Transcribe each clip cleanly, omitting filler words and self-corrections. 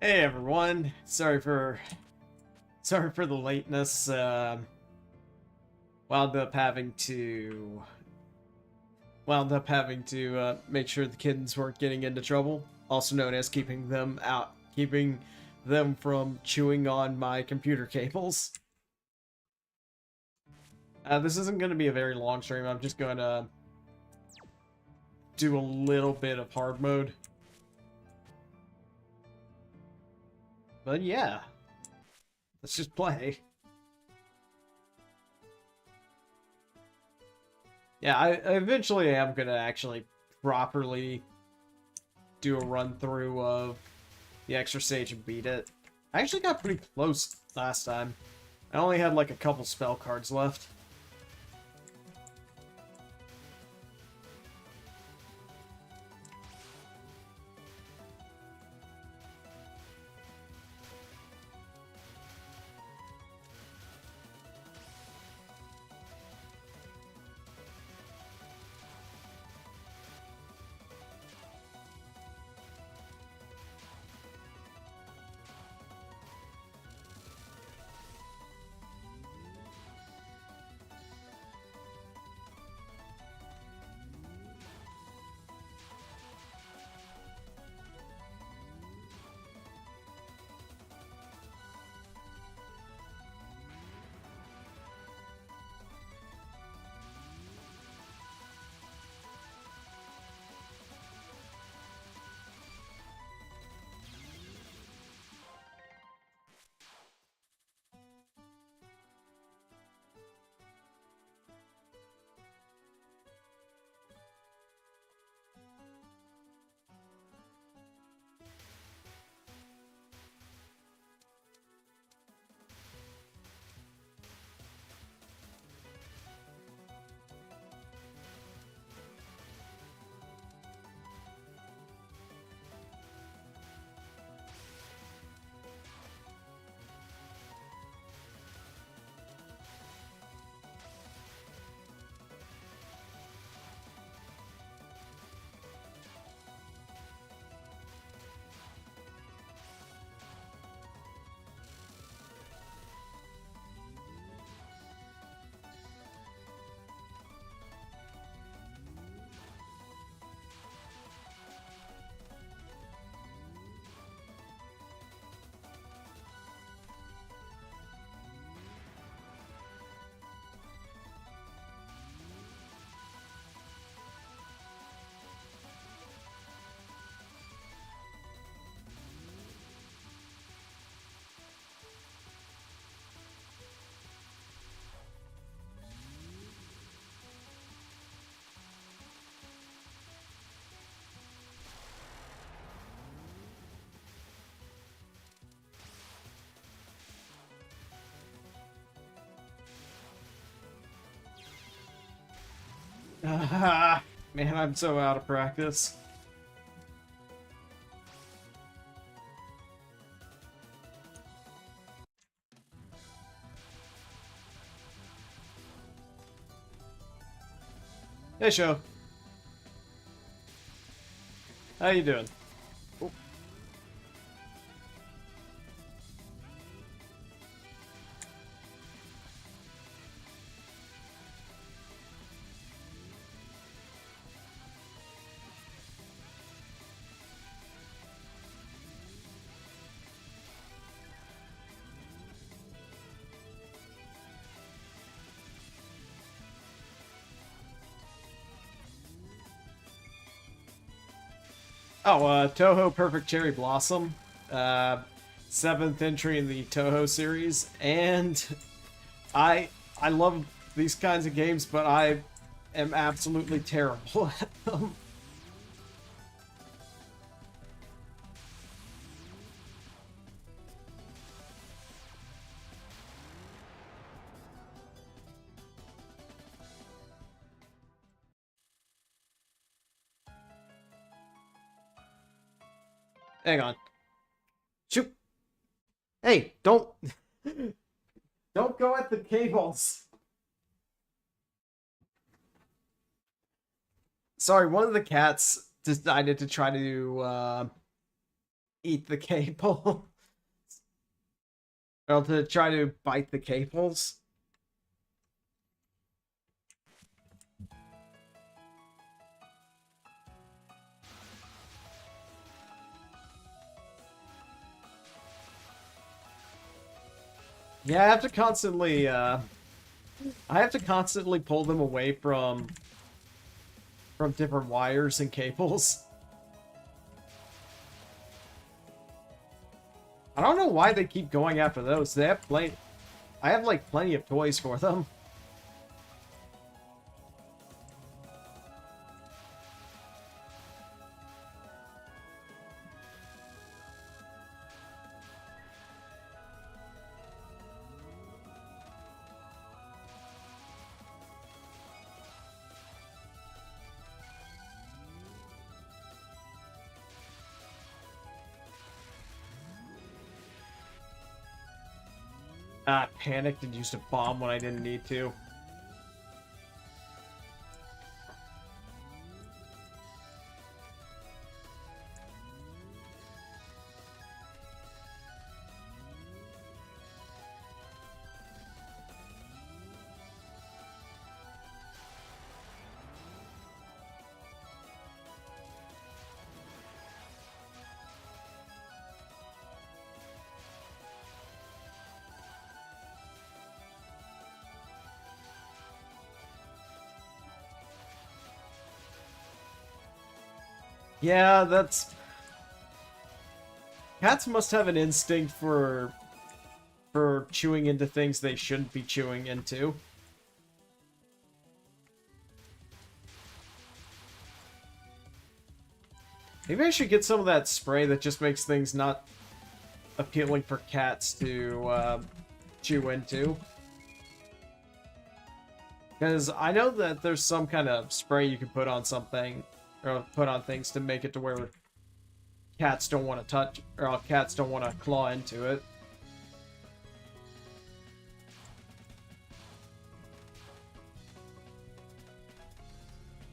Hey everyone, sorry for the lateness. Wound up having to make sure the kittens weren't getting into trouble, also known as keeping them from chewing on my computer cables. This isn't going to be a very long stream. I'm just going to do a little bit of hard mode. But yeah, let's just play. Yeah, I eventually am gonna actually properly do a run through of the extra stage and beat it. I actually got pretty close last time. I only had like a couple spell cards left. Man, I'm so out of practice. Hey, Show. How you doing? Oh, Touhou Perfect Cherry Blossom. Uh, Seventh entry in the Touhou series. And I love these kinds of games, but I am absolutely terrible at them. Hang on. Shoot. Hey, don't go at the cables. Sorry, one of the cats decided to try to eat the cable. Or to try to bite the cables. Yeah, I have to constantly pull them away from different wires and cables. I don't know why they keep going after those. They have plenty. I have like plenty of toys for them. Panicked and used a bomb when I didn't need to. Yeah, that's... Cats must have an instinct for chewing into things they shouldn't be chewing into. Maybe I should get some of that spray that just makes things not appealing for cats to chew into. Because I know that there's some kind of spray you can put on something, or put on things to make it to where cats don't want to touch, or cats don't want to claw into it.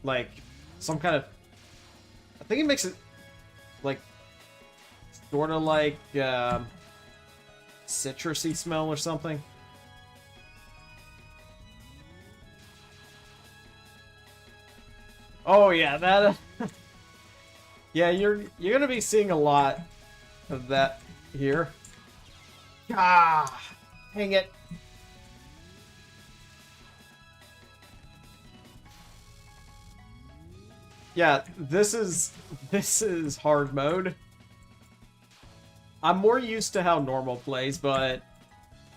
Like, some kind of... I think it makes it, like, sort of like, citrusy smell or something. Oh yeah, that... yeah, you're gonna be seeing a lot of that here. Ah, hang it. Yeah, this is hard mode. I'm more used to how normal plays, but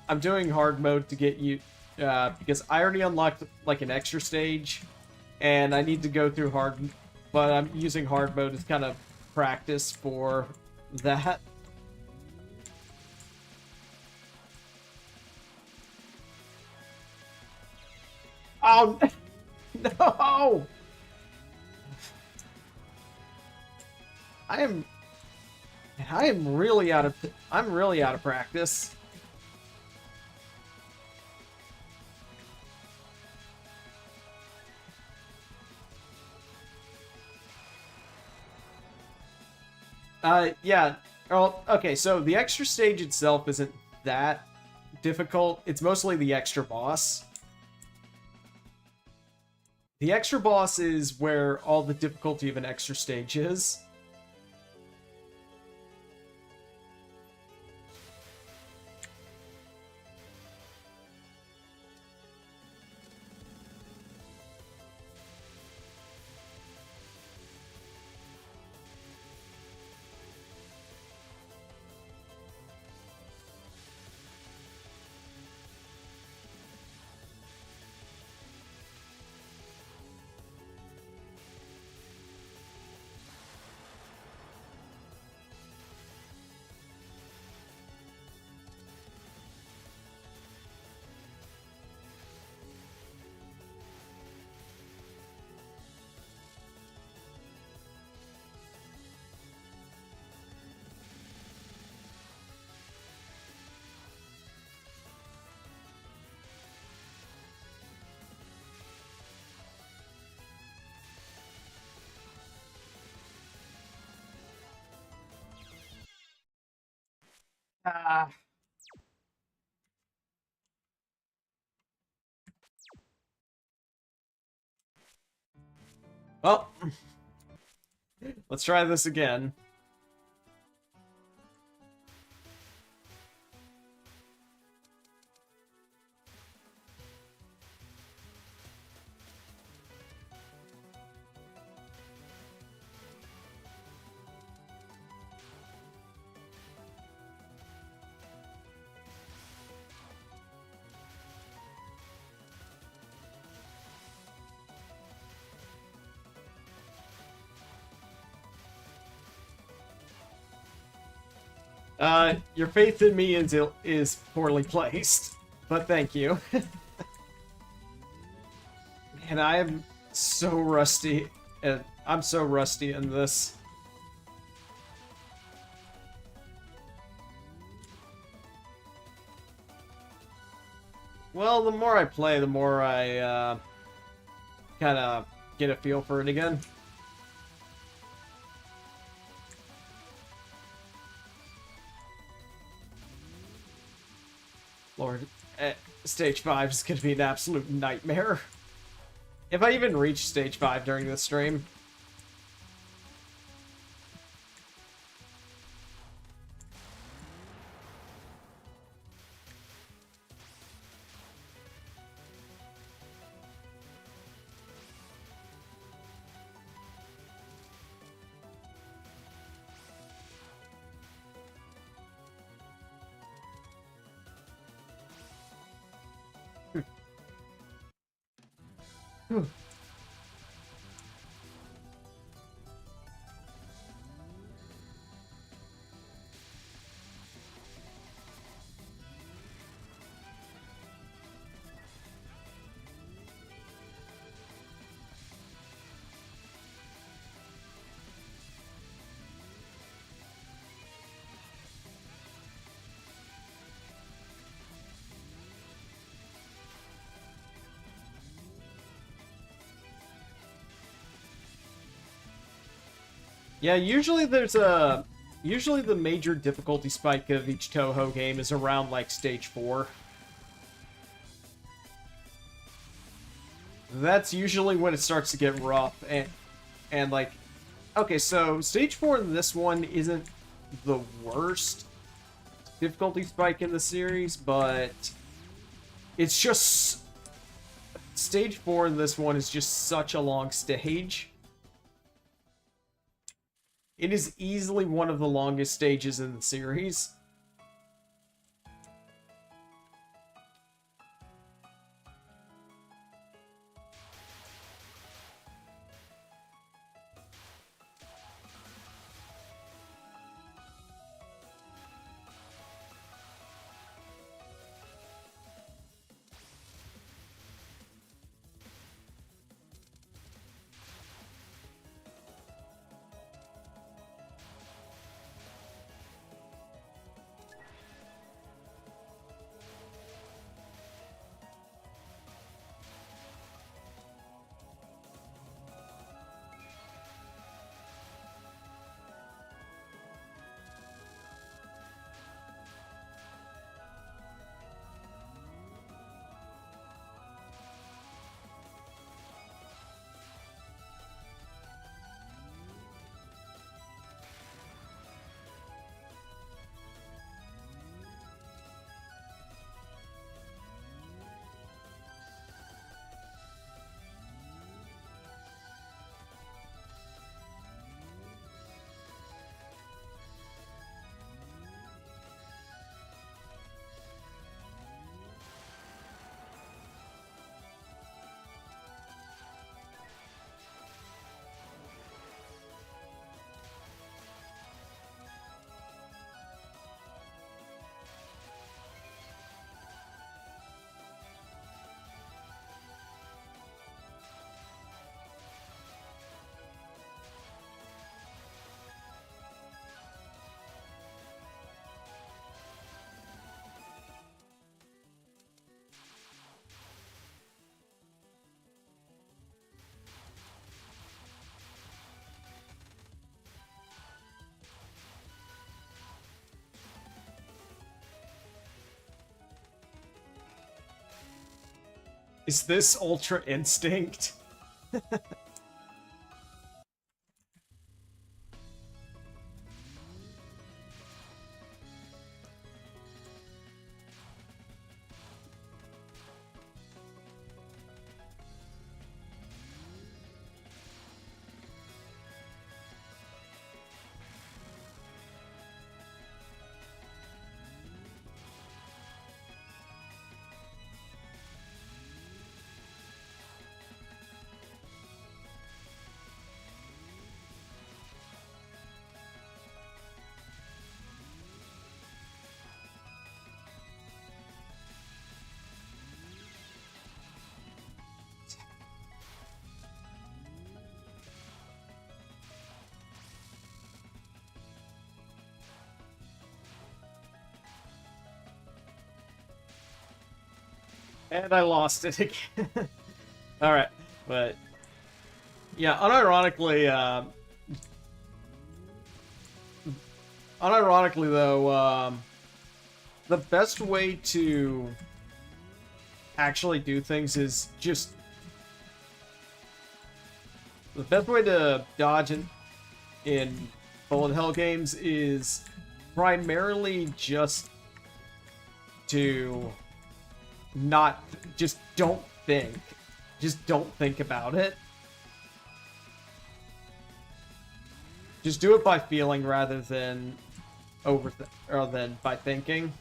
I'm doing hard mode to get you because I already unlocked like an extra stage, and I need to go through hard, but I'm using hard mode as kind of practice for that. Oh no! I am really out of practice. Yeah. Well, okay, so the extra stage itself isn't that difficult. It's mostly the extra boss. The extra boss is where all the difficulty of an extra stage is. Ah. Well, let's try this again. Your faith in me is poorly placed, but thank you. And I am so rusty, and I'm so rusty in this. Well, the more I play, the more I kind of get a feel for it again. Lord, stage 5 is going to be an absolute nightmare. If I even reach stage 5 during this stream. Yeah, usually the major difficulty spike of each Touhou game is around like stage 4. That's usually when it starts to get rough and like okay, so stage 4 in this one isn't the worst difficulty spike in the series, but it's just stage 4 in this one is just such a long stage. It is easily one of the longest stages in the series. Is this Ultra Instinct? And I lost it again. Alright, but... Yeah, unironically though, the best way to actually do things is just... The best way to dodge in bullet hell games is primarily just to not... Just don't think. Just don't think about it. Just do it by feeling rather than by thinking.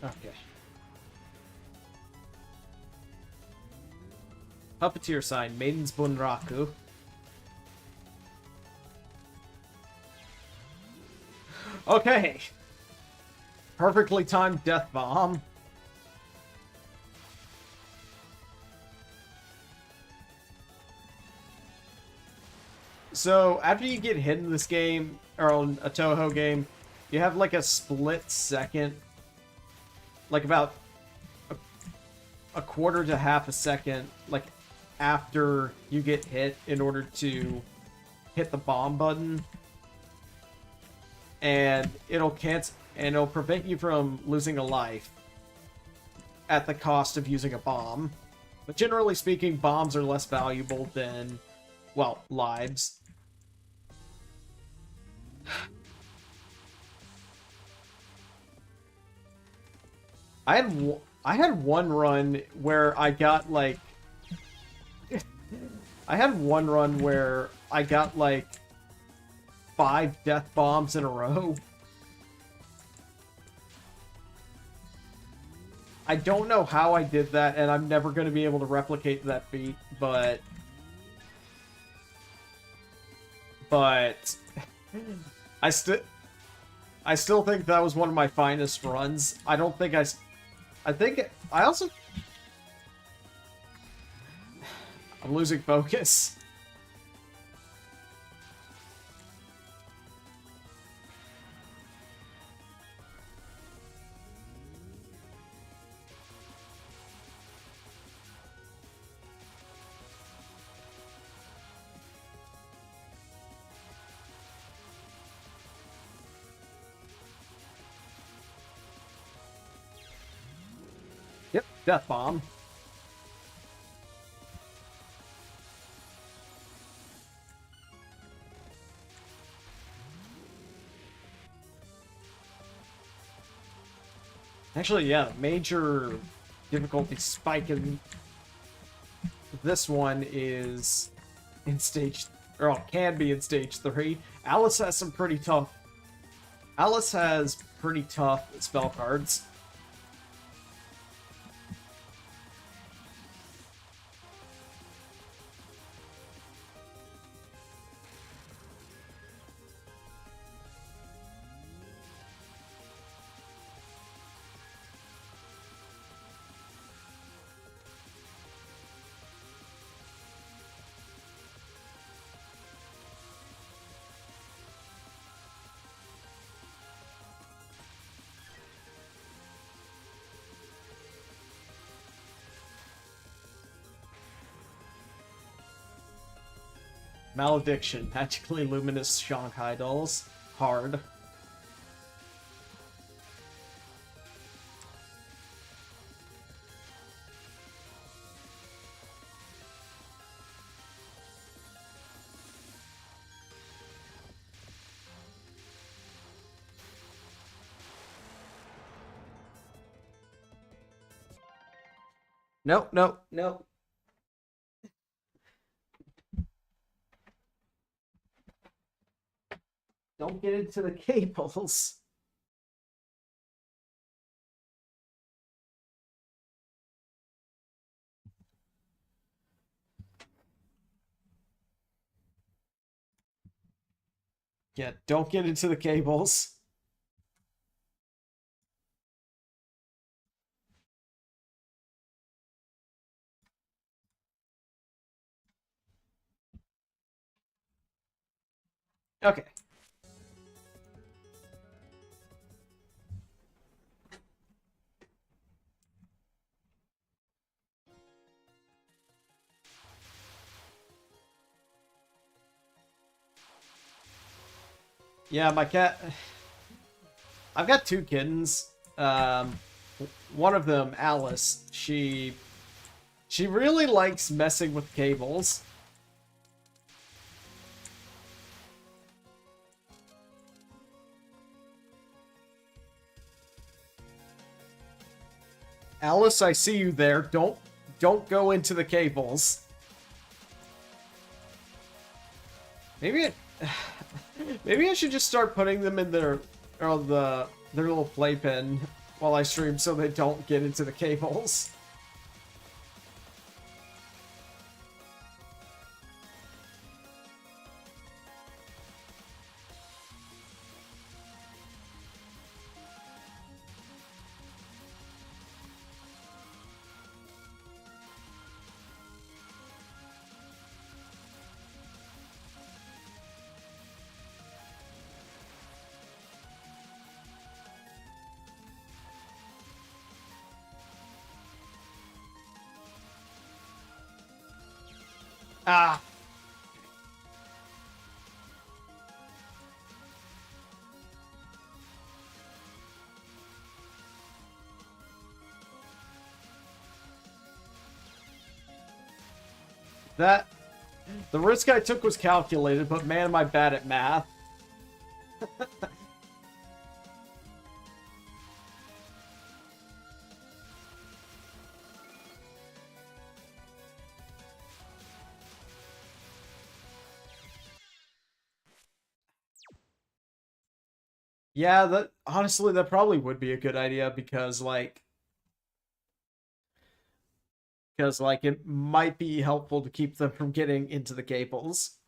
Okay. Puppeteer sign, Maiden's Bunraku. Okay. Perfectly timed death bomb. So, after you get hit in this game, or on a Touhou game, you have like a split second, like about a quarter to half a second, like after you get hit in order to hit the bomb button. And it'll prevent you from losing a life at the cost of using a bomb. But generally speaking, bombs are less valuable than, well, lives. I had one run where I got like I had one run where I got like 5 death bombs in a row. I don't know how I did that, and I'm never going to be able to replicate that feat, but I still think that was one of my finest runs. I don't think I also... I'm losing focus. Yep, death bomb. Actually, yeah, major difficulty spike in this one is in stage, or can be in stage 3. Alice has some pretty tough. Alice has pretty tough spell cards. Malediction, magically luminous Shanghai dolls. Hard. Nope, nope, nope. Don't get into the cables. Yeah, don't get into the cables. Okay. Yeah, my cat... I've got 2 kittens. One of them, Alice, she really likes messing with cables. Alice, I see you there. Don't go into the cables. Maybe it, maybe I should just start putting them in their little playpen while I stream so they don't get into the cables. Ah. The risk I took was calculated, but man, am I bad at math. Yeah, that honestly, that probably would be a good idea because like it might be helpful to keep them from getting into the cables.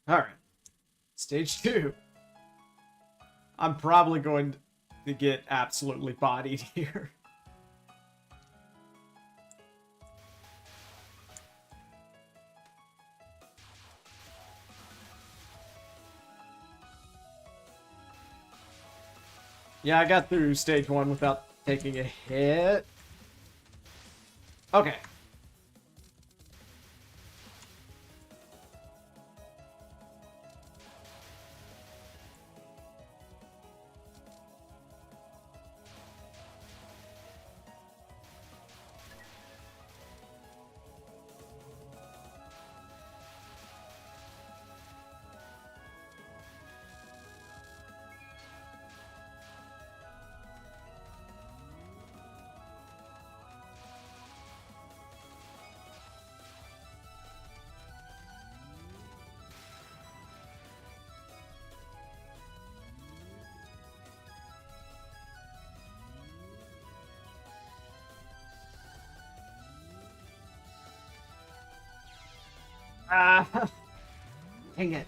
Alright. Stage 2. I'm probably going to get absolutely bodied here. Yeah, I got through stage 1 without taking a hit. Okay. Ah, dang it.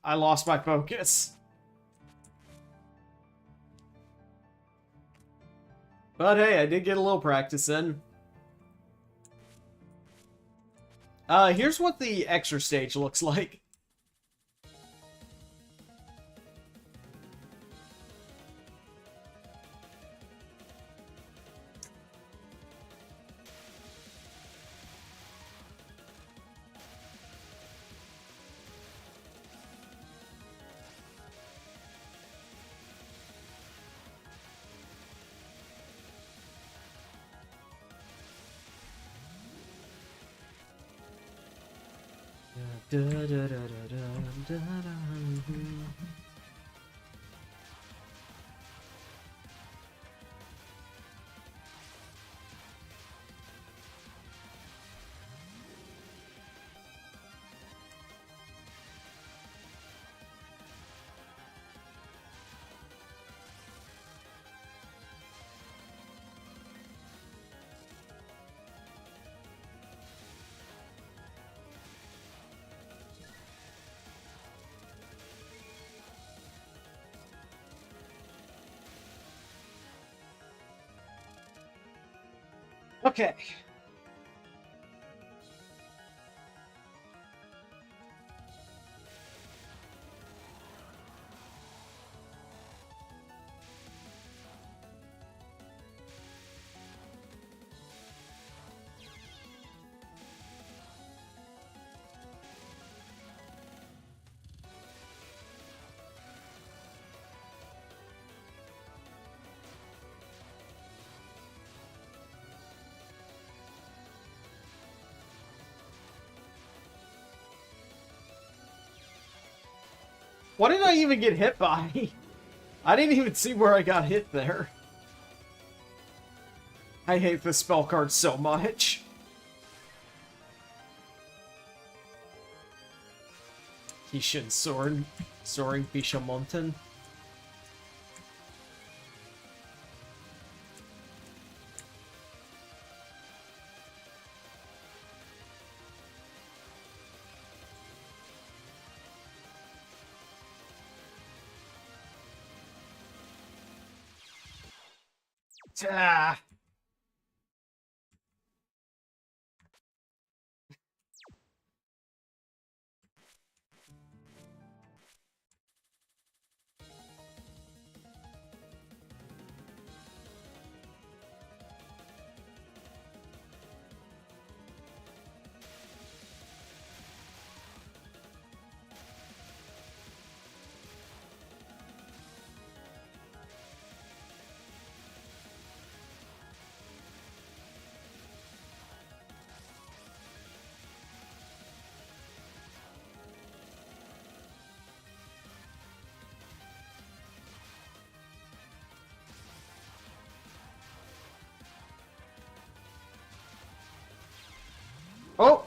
I lost my focus. But hey, I did get a little practice in. Here's what the extra stage looks like. Okay. What did I even get hit by? I didn't even see where I got hit there. I hate this spell card so much. Kishin Soaring Bishamonten. Ah. Oh!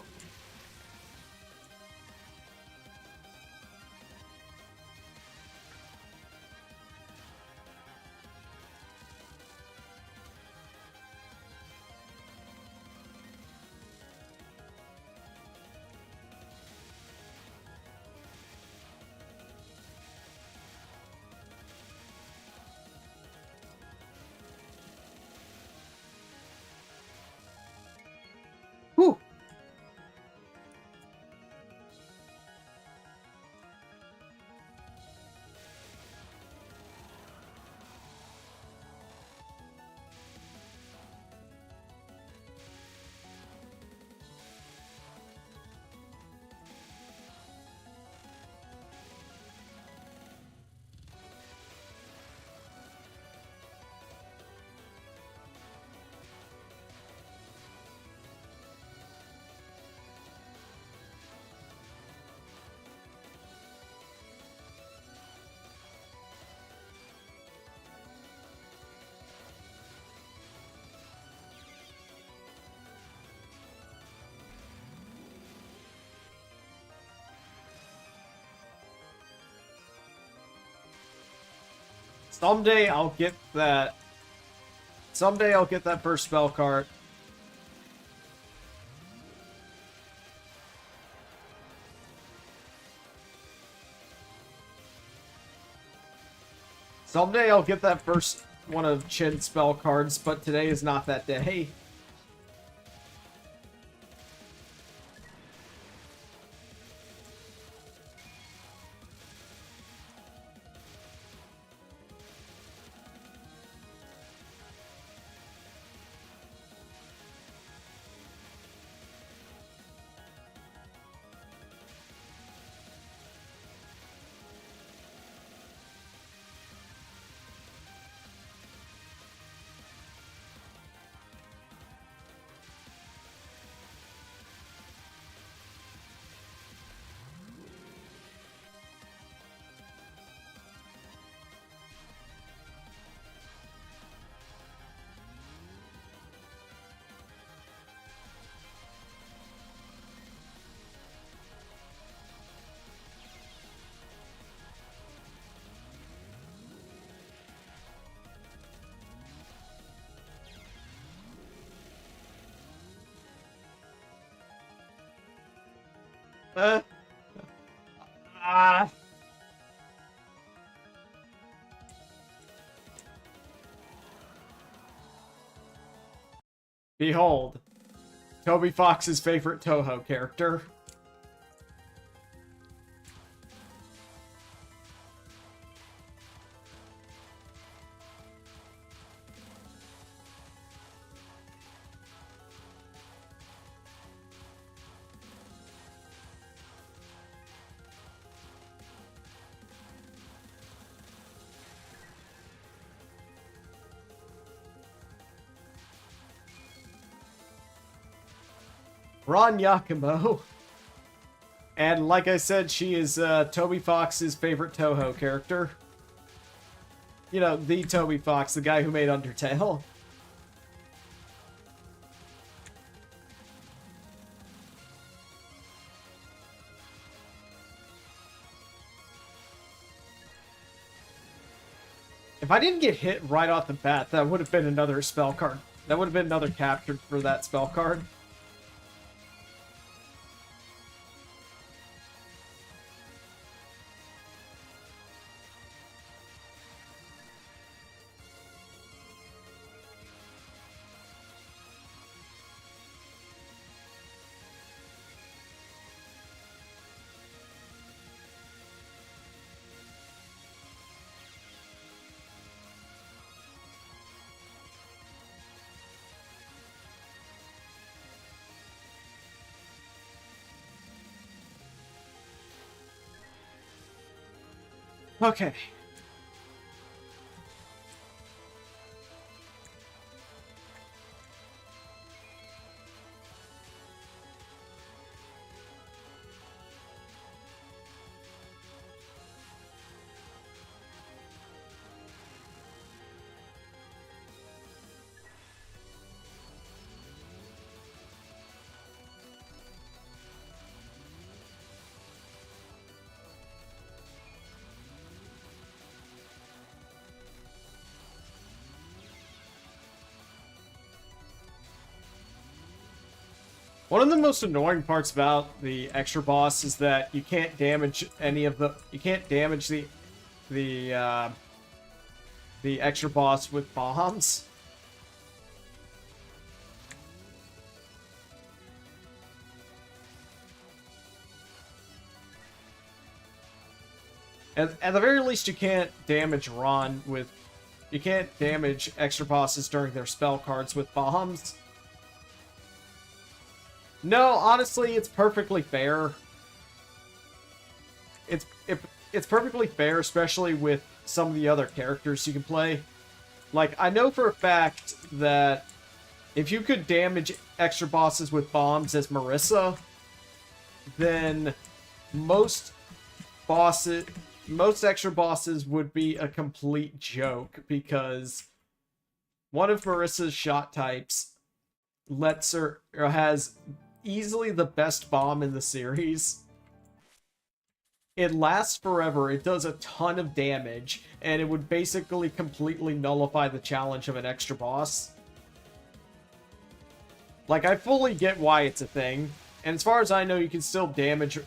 Whew! Someday I'll get that. Someday I'll get that first spell card. Someday I'll get that first one of Chin's spell cards, but today is not that day. Uh, ah. Behold, Toby Fox's favorite Touhou character. Ron Yakumo. And like I said, she is Toby Fox's favorite Touhou character. You know, the Toby Fox, the guy who made Undertale. If I didn't get hit right off the bat, that would have been another spell card. That would have been another captured for that spell card. Okay. One of the most annoying parts about the extra boss is that you can't damage any of the... You can't damage the extra boss with bombs. At the very least, you can't damage Ron with... You can't damage extra bosses during their spell cards with bombs. No, honestly, it's perfectly fair. It's perfectly fair, especially with some of the other characters you can play. Like, I know for a fact that if you could damage extra bosses with bombs as Marissa, then most extra bosses would be a complete joke, because one of Marissa's shot types lets her, or has easily the best bomb in the series. It lasts forever, it does a ton of damage, and it would basically completely nullify the challenge of an extra boss. Like, I fully get why it's a thing, and as far as I know, you can still damage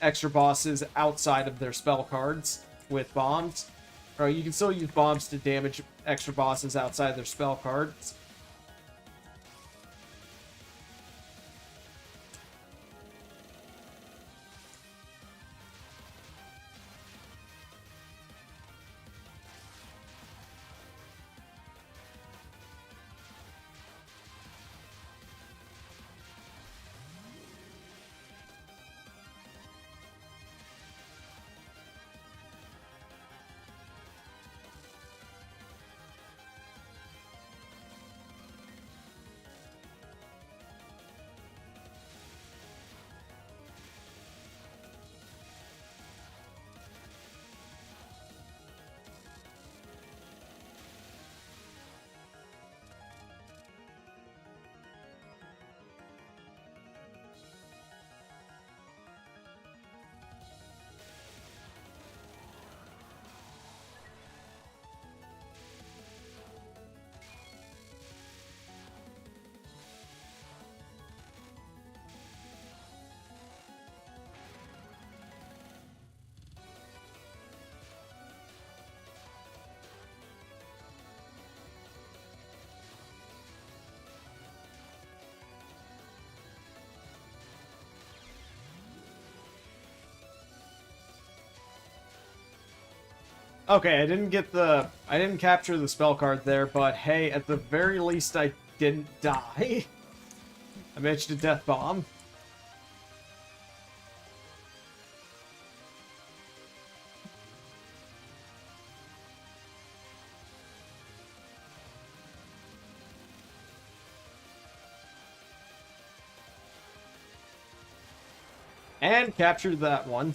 extra bosses outside of their spell cards with bombs. Or you can still use bombs to damage extra bosses outside their spell cards. Okay, I didn't capture the spell card there, but hey, at the very least I didn't die. I managed to death bomb. And captured that one.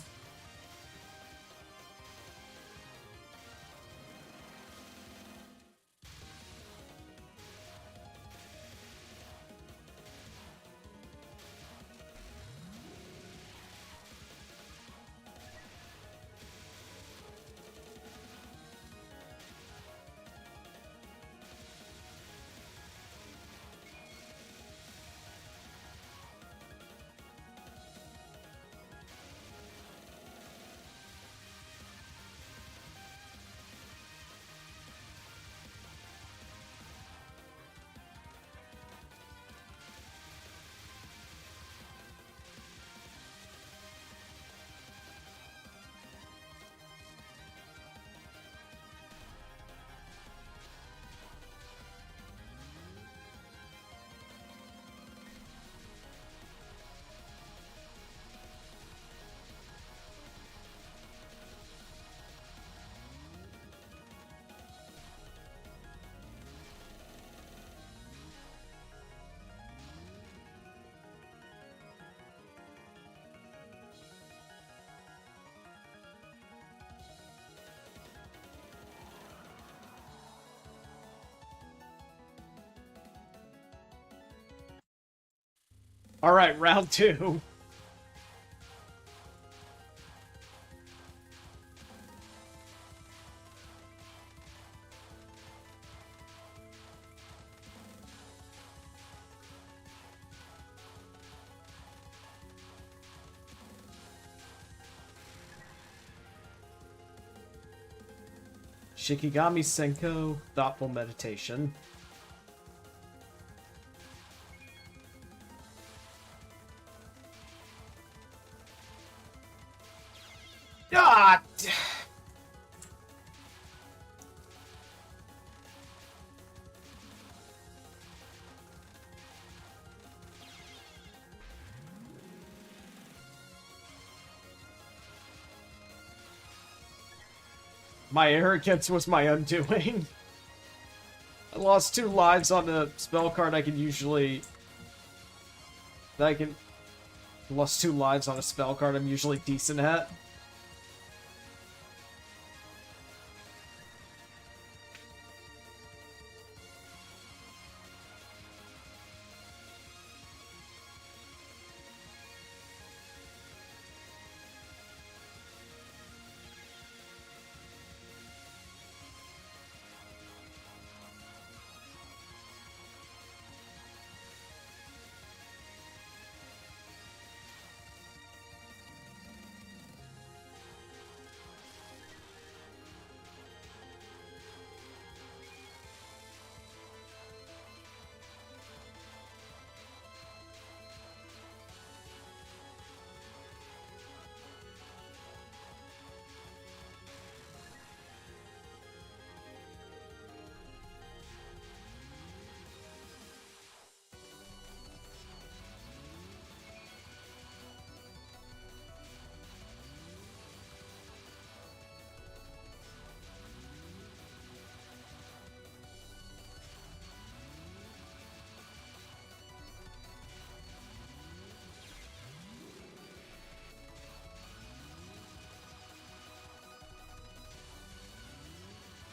Alright, round two. Shikigami Senko, Thoughtful Meditation. Ah! My arrogance was my undoing. I lost 2 lives on a spell card I can usually... Lost 2 lives on a spell card I'm usually decent at.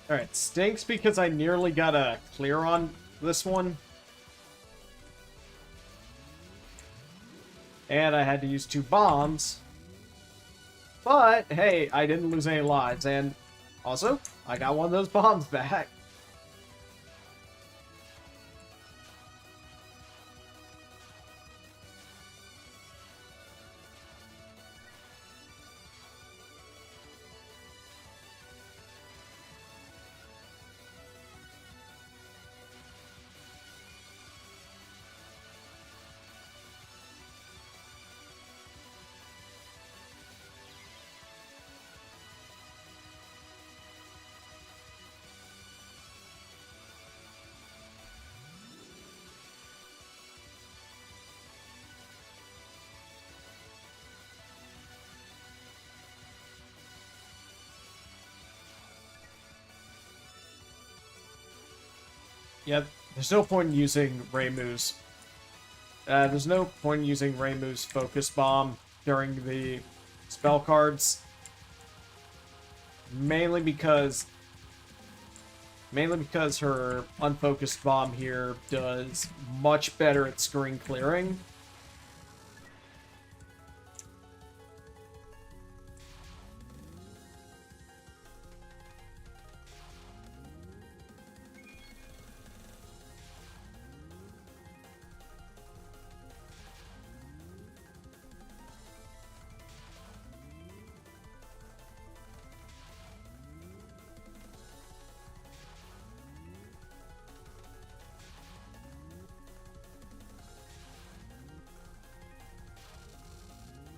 Alright, stinks because I nearly got a clear on this one. And I had to use 2 bombs. But, hey, I didn't lose any lives. And also, I got one of those bombs back. Yep, there's no point in using Reimu's. There's no point in using Reimu's Focus Bomb during the spell cards. Mainly because her Unfocused Bomb here does much better at screen clearing.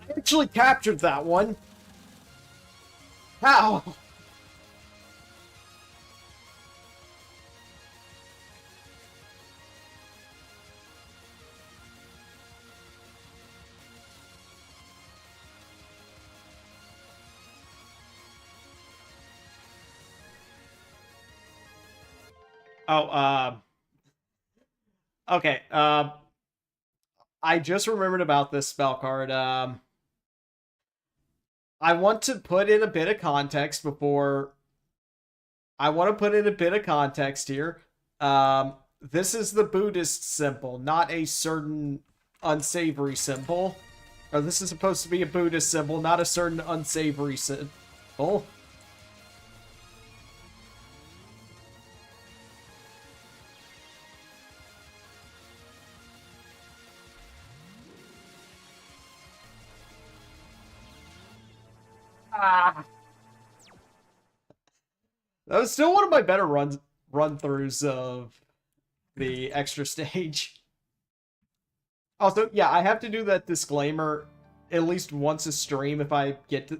I actually captured that one. How? Oh, okay, I just remembered about this spell card. I want to put in a bit of context before... I want to put in a bit of context here. This is the Buddhist symbol, not a certain unsavory symbol. Or this is supposed to be a Buddhist symbol, not a certain unsavory symbol. Ah. That was still one of my better run-throughs of the extra stage. Also, yeah, I have to do that disclaimer at least once a stream if I get to...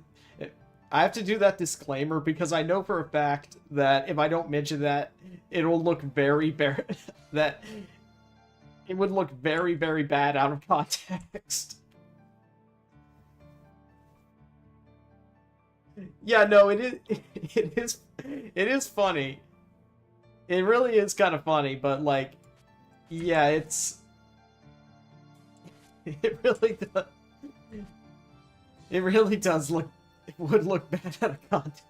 I have to do that disclaimer because I know for a fact that if I don't mention that, it'll look that it would look very, very bad out of context. Yeah, no, it is funny. It really is kind of funny, but like, yeah, it really does. It really does look. It would look bad out of context.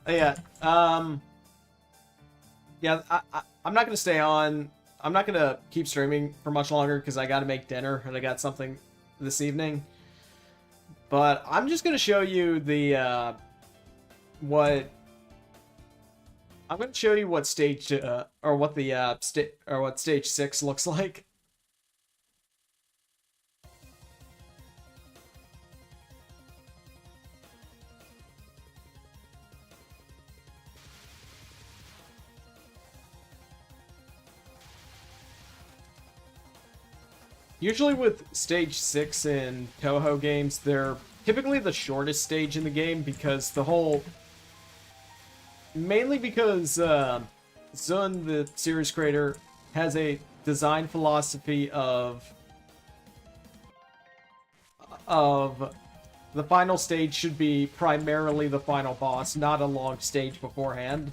Yeah. Yeah. I'm not gonna stay on. I'm not gonna keep streaming for much longer because I got to make dinner and I got something this evening. But I'm just gonna show you the what. I'm gonna show you what stage or what the what stage 6 looks like. Usually with stage 6 in Touhou games, they're typically the shortest stage in the game because the whole... Mainly because Zun, the series creator, has a design philosophy of the final stage should be primarily the final boss, not a long stage beforehand.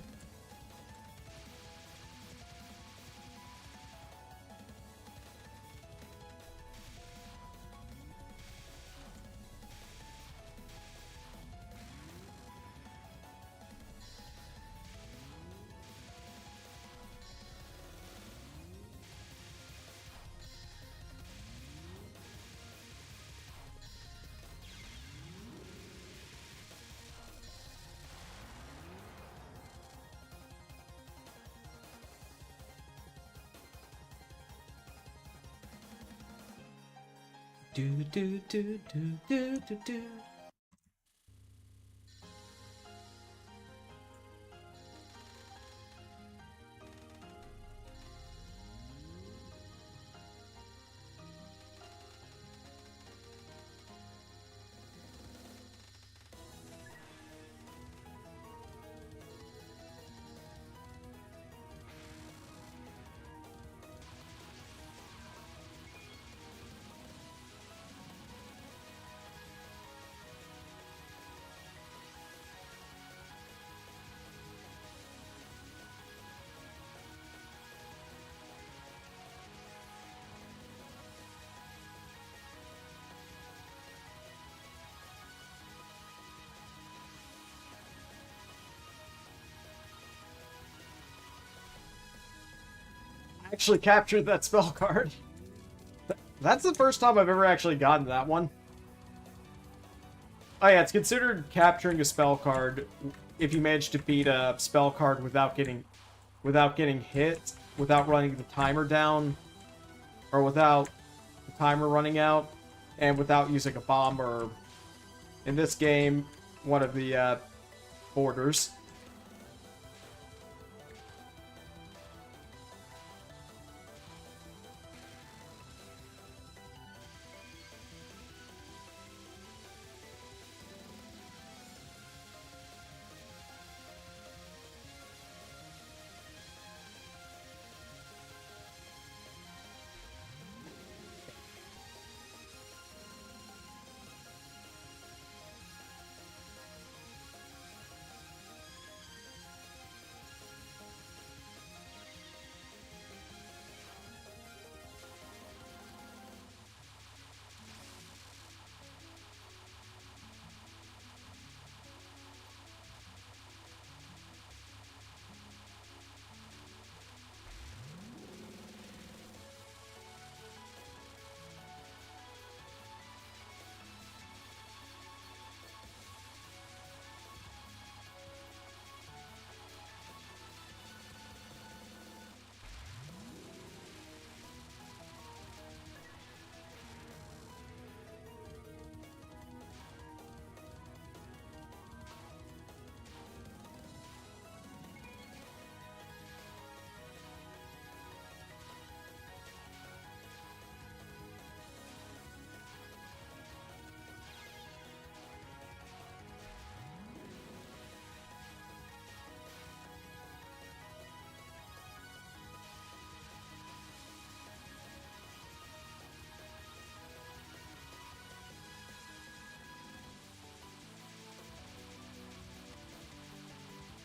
Do do do do do do do. Actually captured that spell card. That's the first time I've ever actually gotten that one. Oh yeah, it's considered capturing a spell card if you manage to beat a spell card without getting hit, without running the timer down, or without the timer running out, and without using a bomb or, in this game, one of the borders.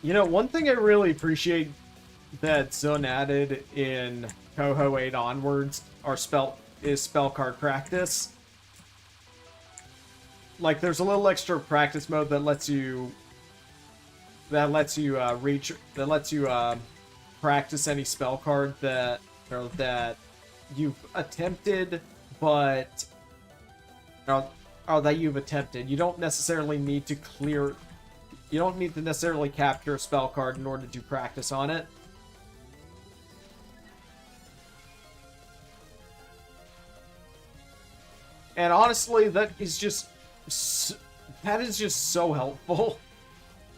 You know, one thing I really appreciate that Zun added in Touhou 8 onwards is spell card practice. Like, there's a little extra practice mode that lets you practice any spell card that you've attempted, but that you've attempted. You don't necessarily need to clear. You don't need to necessarily capture a spell card in order to practice on it. And honestly, that is just so helpful.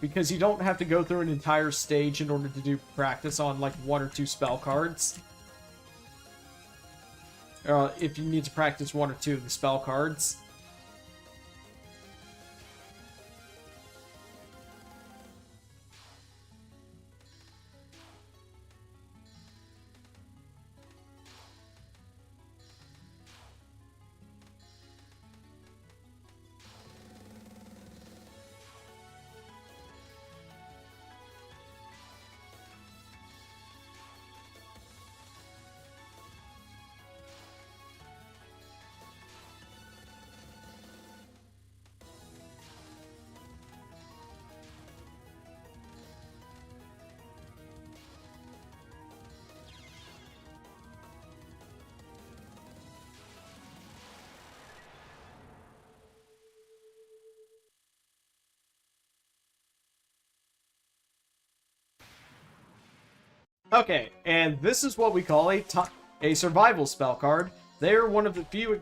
Because you don't have to go through an entire stage in order to do practice on, like, 1 or 2 spell cards. If you need to practice 1 or 2 of the spell cards. Okay, and this is what we call a survival spell card. They're one of the few.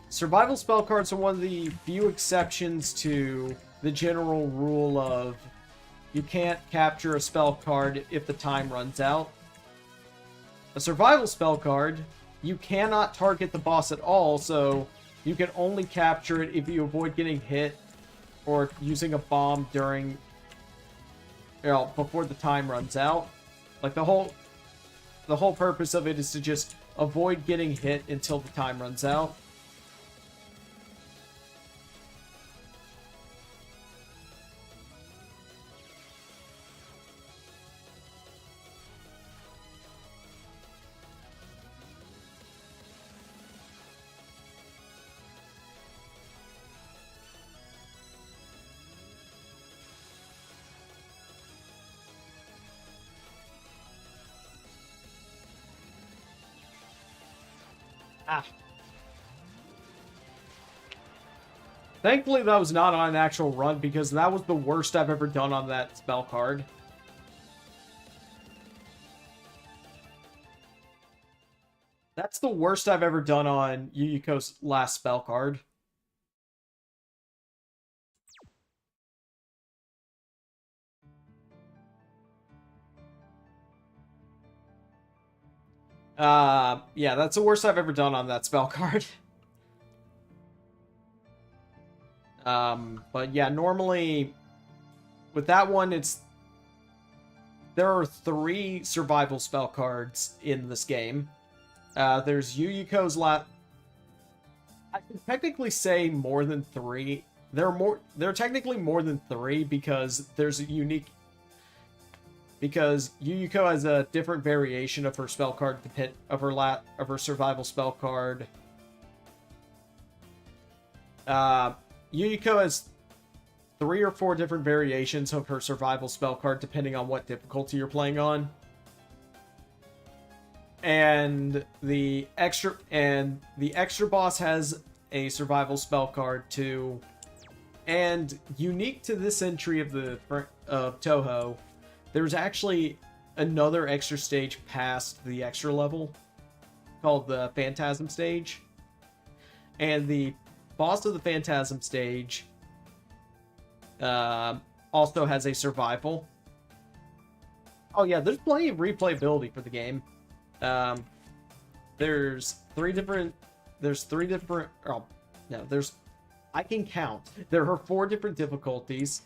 Survival spell cards are one of the few exceptions to the general rule of you can't capture a spell card if the time runs out. A survival spell card, you cannot target the boss at all, so you can only capture it if you avoid getting hit or using a bomb during, before the time runs out. Like, the whole purpose of it is to just avoid getting hit until the time runs out. Ah. Thankfully, that was not on an actual run, because that was the worst I've ever done on that spell card. That's the worst I've ever done on Yuyuko's last spell card. Yeah, that's the worst I've ever done on that spell card. But yeah, normally with that one, there are 3 survival spell cards in this game. There's Yuyuko's last. I can technically say more than 3. There are technically more than 3 because there's a unique. Because Yuyuko has a different variation of her spell card of her survival spell card. Yuyuko has 3 or 4 different variations of her survival spell card depending on what difficulty you're playing on. And the extra boss has a survival spell card too. And unique to this entry of Touhou, there's actually another extra stage past the extra level called the Phantasm stage. And the boss of the Phantasm stage also has a survival. Oh yeah, there's plenty of replayability for the game. There's three different. Oh, no, I can count. There are 4 different difficulties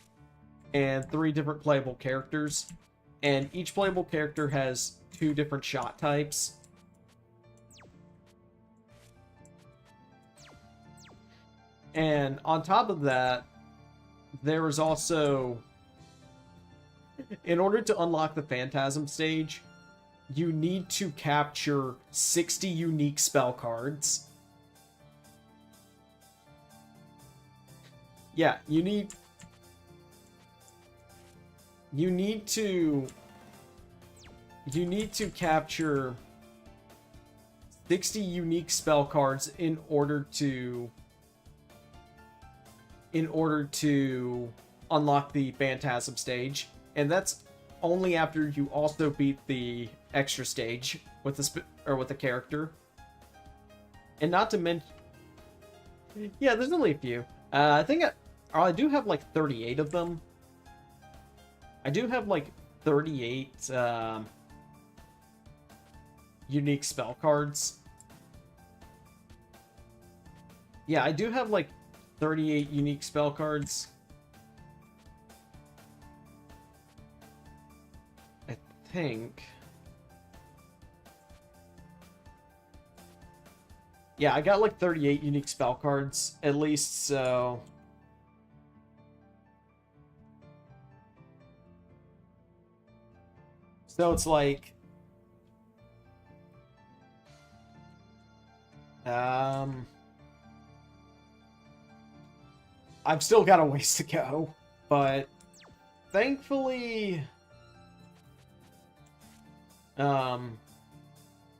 and 3 different playable characters, and each playable character has 2 different shot types. And on top of that, there is also In order to unlock the Phantasm stage, you need to capture 60 unique spell cards. Yeah, you need to capture 60 unique spell cards in order to unlock the Phantasm stage, and that's only after you also beat the extra stage with the character. And not to mention, yeah, there's only a few. I think I do have like 38 of them. I do have like 38 unique spell cards. Yeah, I do have like 38 unique spell cards. I think. Yeah, I got like 38 unique spell cards, at least, so... So it's like... I've still got a ways to go, but thankfully...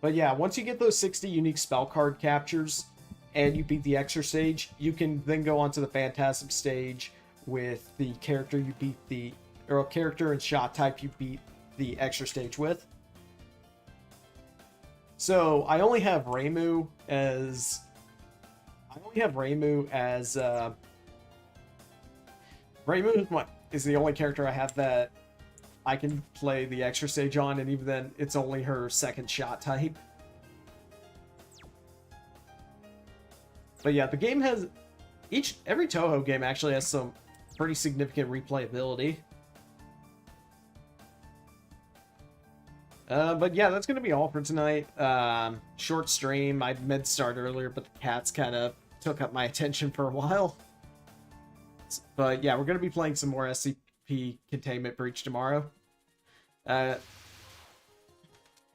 But yeah, once you get those 60 unique spell card captures, and you beat the extra stage, you can then go on to the Phantasm stage with the character you beat the... or a character and shot type you beat the extra stage with. So, I only have Reimu as... Reimu is the only character I have that I can play the extra stage on, and even then, it's only her second shot type. But yeah, the game has... Every Touhou game actually has some pretty significant replayability. But yeah, that's going to be all for tonight. Short stream. I meant to start earlier, but the cats kind of took up my attention for a while. But yeah, we're going to be playing some more SCP Containment Breach tomorrow. Thank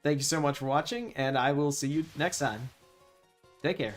you so much for watching, and I will see you next time. Take care.